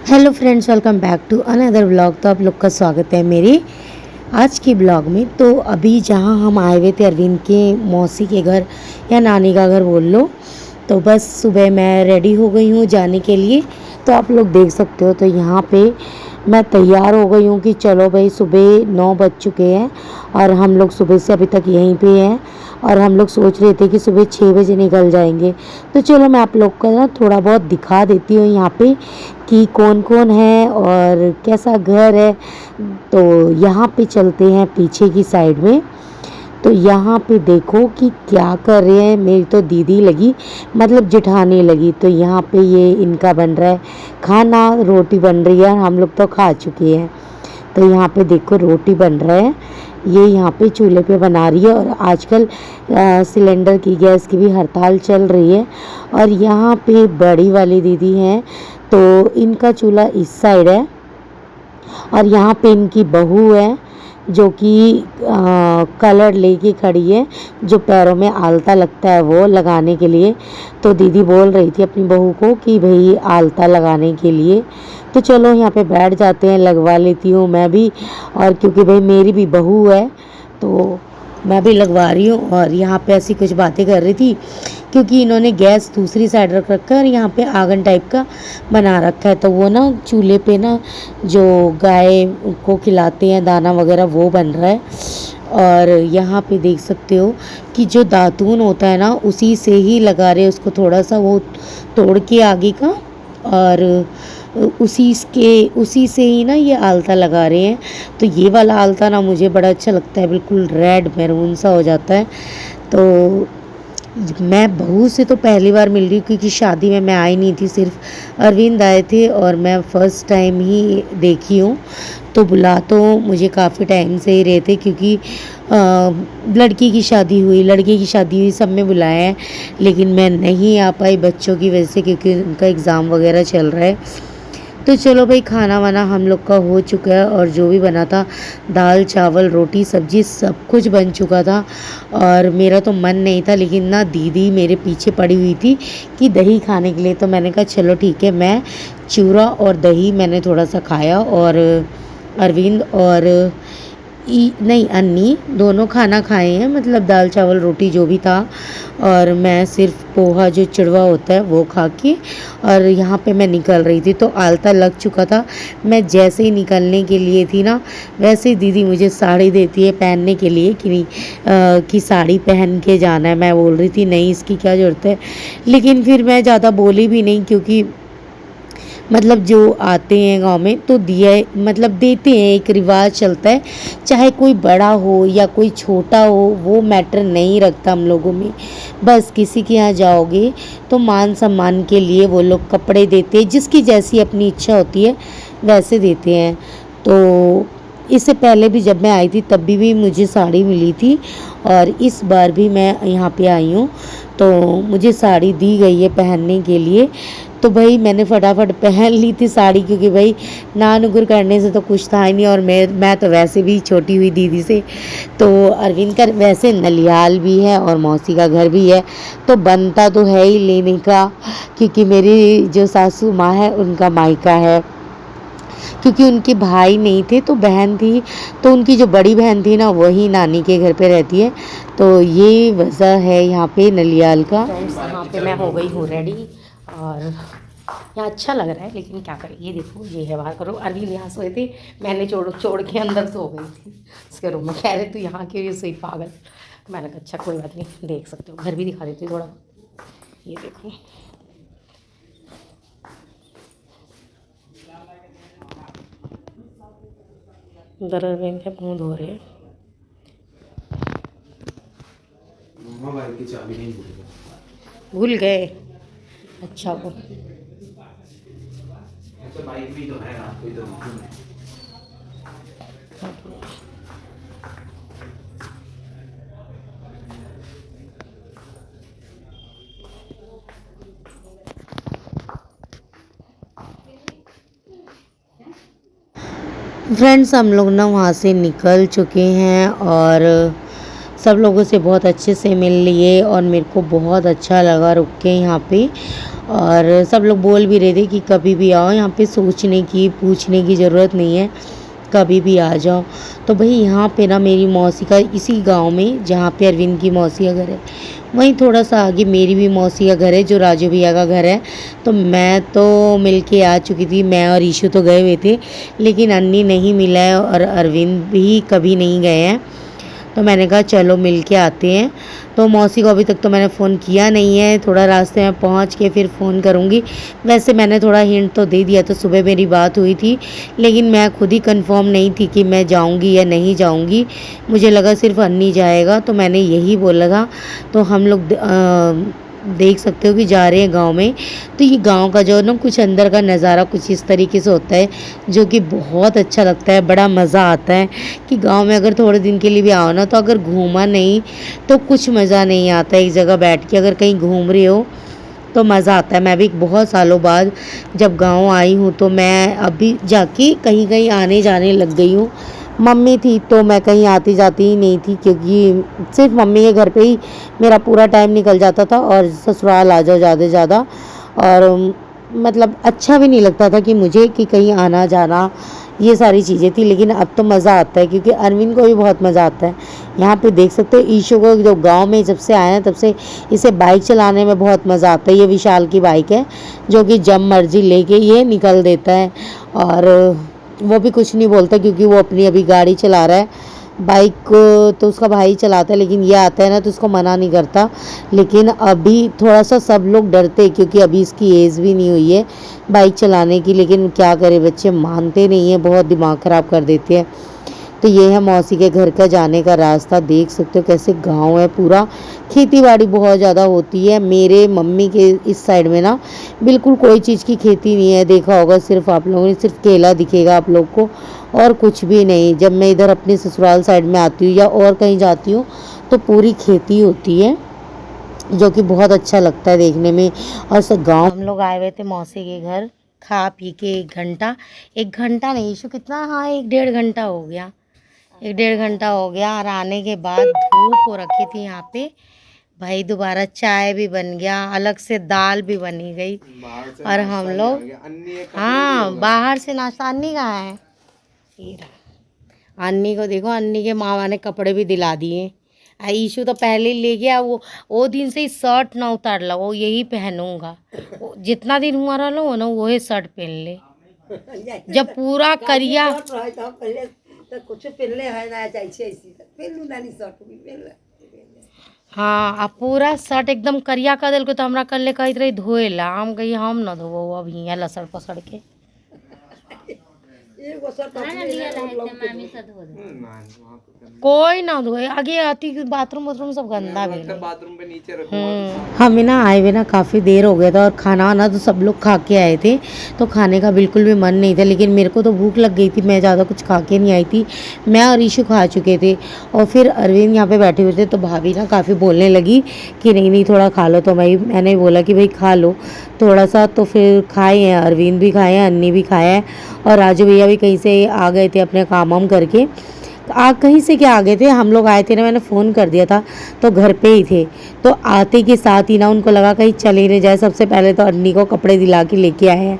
Hello friends, welcome back to another vlog. तो आप लोग का स्वागत है मेरे आज के ब्लॉग में। तो अभी जहाँ हम आए हुए थे अरविंद के मौसी के घर या नानी का घर बोल लो, तो बस सुबह मैं रेडी हो गई हूँ जाने के लिए। तो आप लोग देख सकते हो, तो यहाँ पे मैं तैयार हो गई हूँ कि चलो भाई, सुबह 9 बज चुके हैं और हम लोग सुबह से अभी तक यहीं पे हैं। और हम लोग सोच रहे थे कि सुबह 6 बजे निकल जाएंगे। तो चलो मैं आप लोग को ना थोड़ा बहुत दिखा देती हूँ यहाँ पे कि कौन कौन है और कैसा घर है। तो यहाँ पे चलते हैं पीछे की साइड में। तो यहाँ पे देखो कि क्या कर रहे हैं। मेरी तो दीदी लगी, मतलब जेठानी लगी। तो यहाँ पे ये इनका बन रहा है खाना, रोटी बन रही है। हम लोग तो खा चुके हैं। तो यहाँ पे देखो रोटी बन रहा है, ये यहाँ पे चूल्हे पे बना रही है। और आजकल सिलेंडर की, गैस की भी हड़ताल चल रही है। और यहाँ पे बड़ी वाली दीदी हैं, तो इनका चूल्हा इस साइड है। और यहाँ पे इनकी बहू है जो कि कलर लेके खड़ी है, जो पैरों में आलता लगता है वो लगाने के लिए। तो दीदी बोल रही थी अपनी बहू को कि भाई आलता लगाने के लिए। तो चलो यहाँ पे बैठ जाते हैं, लगवा लेती हूँ मैं भी। और क्योंकि भाई मेरी भी बहू है तो मैं भी लगवा रही हूँ। और यहाँ पे ऐसी कुछ बातें कर रही थी क्योंकि इन्होंने गैस दूसरी साइड रख रखा है और यहाँ पे आंगन टाइप का बना रखा है। तो वो ना चूल्हे पे ना जो गाय को खिलाते हैं दाना वगैरह वो बन रहा है। और यहाँ पे देख सकते हो कि जो दातून होता है ना उसी से ही लगा रहे हैं उसको, थोड़ा सा वो तोड़ के आगे का, और उसी से ही ना ये आलता लगा रहे हैं। तो ये वाला आलता ना मुझे बड़ा अच्छा लगता है, बिल्कुल रेड मैरून सा हो जाता है। तो मैं बहू से तो पहली बार मिल रही हूँ क्योंकि शादी में मैं आई नहीं थी, सिर्फ अरविंद आए थे और मैं फ़र्स्ट टाइम ही देखी हूँ। तो बुला तो मुझे काफ़ी टाइम से ही रहे थे क्योंकि लड़की की शादी हुई, लड़के की शादी हुई, सब में बुलाया है। लेकिन मैं नहीं आ पाई बच्चों की वजह से, क्योंकि उनका एग्ज़ाम वगैरह चल रहा है। तो चलो भाई, खाना वाना हम लोग का हो चुका है और जो भी बना था, दाल चावल रोटी सब्जी सब कुछ बन चुका था। और मेरा तो मन नहीं था, लेकिन ना दीदी मेरे पीछे पड़ी हुई थी कि दही खाने के लिए। तो मैंने कहा चलो ठीक है, मैं चूरा और दही मैंने थोड़ा सा खाया। और अरविंद और नहीं, अन्नी दोनों खाना खाए हैं, मतलब दाल चावल रोटी जो भी था। और मैं सिर्फ पोहा जो चिड़वा होता है वो खा के, और यहाँ पे मैं निकल रही थी। तो आलता लग चुका था। मैं जैसे ही निकलने के लिए थी ना, वैसे ही दीदी मुझे साड़ी देती है पहनने के लिए कि साड़ी पहन के जाना है। मैं बोल रही थी नहीं, इसकी क्या ज़रूरत है। लेकिन फिर मैं ज़्यादा बोली भी नहीं, क्योंकि मतलब जो आते हैं गांव में तो दिया, मतलब देते हैं, एक रिवाज चलता है। चाहे कोई बड़ा हो या कोई छोटा हो, वो मैटर नहीं रखता हम लोगों में। बस किसी के यहाँ जाओगे तो मान सम्मान के लिए वो लोग कपड़े देते हैं, जिसकी जैसी अपनी इच्छा होती है वैसे देते हैं। तो इससे पहले भी जब मैं आई थी तब भी मुझे साड़ी मिली थी, और इस बार भी मैं यहाँ पे आई हूँ तो मुझे साड़ी दी गई है पहनने के लिए। तो भाई मैंने फटाफट पहन ली थी साड़ी, क्योंकि भाई नानुकुर करने से तो कुछ था ही नहीं। और मैं तो वैसे भी छोटी हुई दीदी से। तो अरविंद का वैसे नलियाल भी है और मौसी का घर भी है, तो बनता तो है ही लेने का, क्योंकि मेरी जो सासू माँ है उनका मायका है। क्योंकि उनके भाई नहीं थे तो बहन थी, तो उनकी जो बड़ी बहन थी ना वही नानी के घर पे रहती है। तो ये वजह है यहाँ पे नलियाल का। फ्रेंड्स, यहाँ पे मैं हो गई हूँ रेडी, और यहाँ अच्छा लग रहा है, लेकिन क्या करें। ये देखो, ये है बाहर करो। अरविंद यहाँ सोए थे, मैंने छोड़ के अंदर सो गई थी उसके रूम में। कह रहे तू यहाँ क्यों सोई पागल। मैंने कहा अच्छा कोई बात नहीं, देख सकते हो। घर भी दिखा देती हूँ थोड़ा। ये देखो, इधर अरविंद के मुँह धो रहे हैं। भूल गए? अच्छा वो बाइक भी तो है ना, कोई तो फ्रेंड्स, हम लोग ना वहाँ से निकल चुके हैं और सब लोगों से बहुत अच्छे से मिल लिए, और मेरे को बहुत अच्छा लगा रुक के यहाँ पे। और सब लोग बोल भी रहे थे कि कभी भी आओ, यहाँ पे सोचने की पूछने की ज़रूरत नहीं है, कभी भी आ जाओ। तो भाई यहाँ पे ना मेरी मौसी का, इसी गांव में जहाँ पे अरविंद की मौसी का घर है, वहीं थोड़ा सा आगे मेरी भी मौसी का घर है, जो राजू भैया का घर है। तो मैं तो मिल के आ चुकी थी, मैं और ईशू तो गए हुए थे, लेकिन अन्नी नहीं मिला है और अरविंद भी कभी नहीं गए हैं। तो मैंने कहा चलो मिल के आते हैं। तो मौसी को अभी तक तो मैंने फ़ोन किया नहीं है, थोड़ा रास्ते में पहुंच के फिर फ़ोन करूंगी। वैसे मैंने थोड़ा हिंट तो दे दिया, तो सुबह मेरी बात हुई थी, लेकिन मैं खुद ही कंफर्म नहीं थी कि मैं जाऊंगी या नहीं जाऊंगी। मुझे लगा सिर्फ अन्नी जाएगा, तो मैंने यही बोला था। तो हम लोग देख सकते हो कि जा रहे हैं गांव में। तो ये गांव का जो ना कुछ अंदर का नज़ारा कुछ इस तरीके से होता है, जो कि बहुत अच्छा लगता है, बड़ा मज़ा आता है कि गांव में अगर थोड़े दिन के लिए भी आओ ना, तो अगर घूमा नहीं तो कुछ मज़ा नहीं आता। एक जगह बैठ के अगर कहीं घूम रहे हो तो मज़ा आता है। मैं भी बहुत सालों बाद जब गाँव आई हूँ, तो मैं अभी जाके कहीं कहीं आने जाने लग गई हूँ। मम्मी थी तो मैं कहीं आती जाती ही नहीं थी, क्योंकि सिर्फ मम्मी के घर पे ही मेरा पूरा टाइम निकल जाता था, और ससुराल आ जाओ ज़्यादा से ज़्यादा। और मतलब अच्छा भी नहीं लगता था कि मुझे कि कहीं आना जाना, ये सारी चीज़ें थी। लेकिन अब तो मज़ा आता है, क्योंकि अरविंद को भी बहुत मज़ा आता है। यहाँ पे देख सकते हो ईशू को, जो गांव में जब से आया है तब से इसे बाइक चलाने में बहुत मज़ा आता है। ये विशाल की बाइक है, जो कि जब मर्जी लेके ये निकल देता है, और वो भी कुछ नहीं बोलता, क्योंकि वो अपनी अभी गाड़ी चला रहा है। बाइक तो उसका भाई चलाता है, लेकिन ये आता है ना तो उसको मना नहीं करता। लेकिन अभी थोड़ा सा सब लोग डरते हैं, क्योंकि अभी इसकी एज भी नहीं हुई है बाइक चलाने की। लेकिन क्या करे, बच्चे मानते नहीं हैं, बहुत दिमाग ख़राब कर देते हैं। तो ये है मौसी के घर का जाने का रास्ता। देख सकते हो कैसे गांव है पूरा, खेती बाड़ी बहुत ज़्यादा होती है। मेरे मम्मी के इस साइड में ना बिल्कुल कोई चीज़ की खेती नहीं है, देखा होगा सिर्फ आप लोगों ने, सिर्फ केला दिखेगा आप लोग को, और कुछ भी नहीं। जब मैं इधर अपने ससुराल साइड में आती हूँ या और कहीं जाती हूँ, तो पूरी खेती होती है, जो कि बहुत अच्छा लगता है देखने में। और सब गाँव हम लोग आए हुए थे मौसी के घर, खा पी के 1 घंटा नहीं इशू कितना, हाँ 1 डेढ़ घंटा हो गया, 1 डेढ़ घंटा हो गया। और आने के बाद धूप हो रखी थी यहाँ पे भाई, दोबारा चाय भी बन गया, अलग से दाल भी बनी गई। और हम लोग, हाँ बाहर से नाश्ता। अन्नी कहाँ है? ये रहा। अन्नी को देखो, अन्नी के मामा ने कपड़े भी दिला दिए। ईशू तो पहले ही ले गया, वो दिन से ही शर्ट ना उतार ला, वो यही पहनूंगा। जितना दिन हुआ रहा लो ना वही शर्ट पहन ले, जब पूरा करिया तो कुछ पहनले है ना चाहिए ऐसी पहन लू नानी शर्ट भी पहन ले। हाँ अब पूरा शर्ट एकदम करिया कर दिल को, तो हमरा कल कहते रही धोए ला, हम कही हम न धोबो अब हियाँ लसड़ पसड़ के। एगो शर्ट कोई ना धोए, आगे आती बाथरूम वाथरूम सब गंदा भी नहीं। बाथरूम पे नीचे रखो। हमें ना आए हुए ना काफ़ी देर हो गया था, और खाना वाना तो सब लोग खा के आए थे, तो खाने का बिल्कुल भी मन नहीं था। लेकिन मेरे को तो भूख लग गई थी, मैं ज़्यादा कुछ खा के नहीं आई थी, मैं और ईशू खा चुके थे। और फिर अरविंद यहाँ पे बैठे हुए थे, तो भाभी ना काफ़ी बोलने लगी कि नहीं नहीं थोड़ा खा लो। तो मैंने बोला कि भाई खा लो थोड़ा सा। तो फिर खाए हैं, अरविंद भी खाए हैं, अन्नी भी खाया है, और राजू भैया भी कहीं से आ गए थे अपने काम वाम करके। तो कहीं से क्या आ गए थे, हम लोग आए थे ना, मैंने फ़ोन कर दिया था तो घर पे ही थे। तो आते के साथ ही ना उनको लगा कहीं चले नहीं जाए, सबसे पहले तो अन्नी को कपड़े दिला के लेके आए हैं।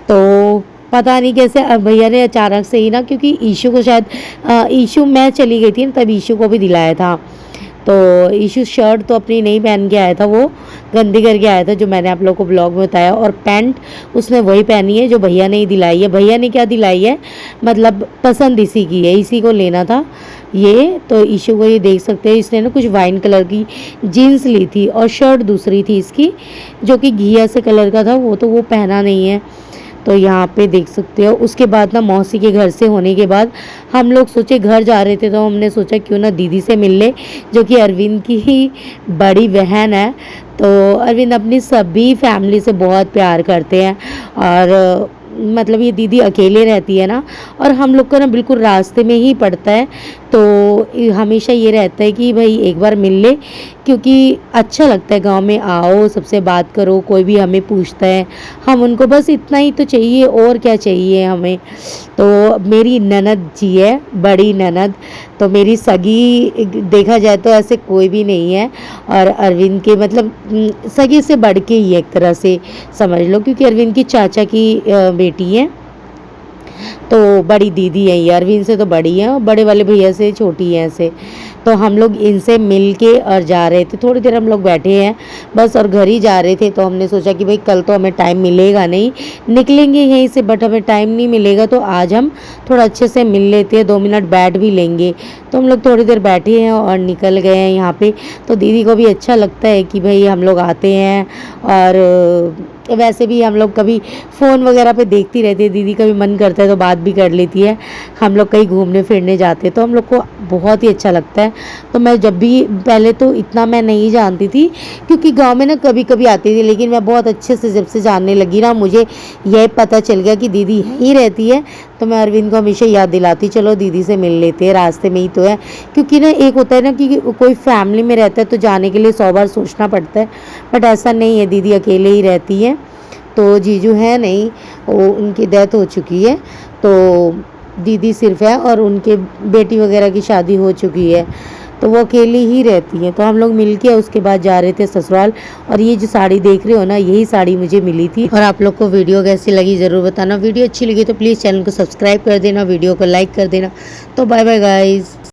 तो पता नहीं कैसे भैया ने अचानक से ही ना, क्योंकि ईशू को शायद ईशू, मैं चली गई थी ना तब ईशू को भी दिलाया था। तो ईशू शर्ट तो अपनी नहीं पहन के आया था, वो गंदी करके आया था, जो मैंने आप लोगों को ब्लॉग में बताया। और पैंट उसने वही पहनी है जो भैया ने ही दिलाई है। भैया ने क्या दिलाई है, मतलब पसंद इसी की है, इसी को लेना था ये। तो ईशू को ये देख सकते हैं, इसने ना कुछ वाइन कलर की जीन्स ली थी, और शर्ट दूसरी थी इसकी जो कि घिया से कलर का था, वो पहना नहीं है। तो यहाँ पे देख सकते हो। उसके बाद ना मौसी के घर से होने के बाद हम लोग सोचे घर जा रहे थे, तो हमने सोचा क्यों ना दीदी से मिल ले, जो कि अरविंद की ही बड़ी बहन है। तो अरविंद अपनी सभी फैमिली से बहुत प्यार करते हैं, और मतलब ये दीदी अकेले रहती है ना, और हम लोग को ना बिल्कुल रास्ते में ही पड़ता है, तो हमेशा ये रहता है कि भाई एक बार मिल ले, क्योंकि अच्छा लगता है गांव में आओ, सबसे बात करो, कोई भी हमें पूछता है, हम उनको बस इतना ही तो चाहिए, और क्या चाहिए हमें। तो मेरी ननद जी है, बड़ी ननद, तो मेरी सगी देखा जाए तो ऐसे कोई भी नहीं है, और अरविंद के मतलब सगी से बढ़ के ही एक तरह से समझ लो, क्योंकि अरविंद की चाचा की बेटी है, तो बड़ी दीदी है ये, अरविंद से तो बड़ी है और बड़े वाले भैया से छोटी है ऐसे। तो हम लोग इनसे मिल के और जा रहे थे, थोड़ी देर हम लोग बैठे हैं बस और घर ही जा रहे थे। तो हमने सोचा कि भाई कल तो हमें टाइम मिलेगा नहीं, निकलेंगे यहीं से, बट हमें टाइम नहीं मिलेगा, तो आज हम थोड़ा अच्छे से मिल लेते हैं, 2 मिनट बैठ भी लेंगे। तो हम लोग थोड़ी देर बैठे हैं और निकल गए हैं यहाँ पे। तो दीदी को भी अच्छा लगता है कि भाई हम लोग आते हैं, और वैसे भी हम लोग कभी फ़ोन वगैरह पे देखती रहती है, दीदी का भी मन करता है तो बात भी कर लेती है। हम लोग कहीं घूमने फिरने जाते हैं तो हम लोग को बहुत ही अच्छा लगता है। तो मैं जब भी, पहले तो इतना मैं नहीं जानती थी, क्योंकि गांव में ना कभी कभी आती थी, लेकिन मैं बहुत अच्छे से जब से जानने लगी ना, मुझे यह पता चल गया कि दीदी यहीं रहती है, तो मैं अरविंद को हमेशा याद दिलाती, चलो दीदी से मिल लेते हैं, रास्ते में ही तो है। क्योंकि ना एक होता है ना कि कोई फैमिली में रहता है तो जाने के लिए 100 बार सोचना पड़ता है, बट ऐसा नहीं है, दीदी अकेले ही रहती है। तो जीजू है नहीं, वो उनकी डेथ हो चुकी है, तो दीदी सिर्फ है, और उनके बेटी वगैरह की शादी हो चुकी है, तो वो अकेली ही रहती है। तो हम लोग मिलके उसके बाद जा रहे थे ससुराल। और ये जो साड़ी देख रहे हो ना, यही साड़ी मुझे मिली थी। और आप लोग को वीडियो कैसी लगी ज़रूर बताना, वीडियो अच्छी लगी तो प्लीज़ चैनल को सब्सक्राइब कर देना, वीडियो को लाइक कर देना। तो बाय बाय गाइज़।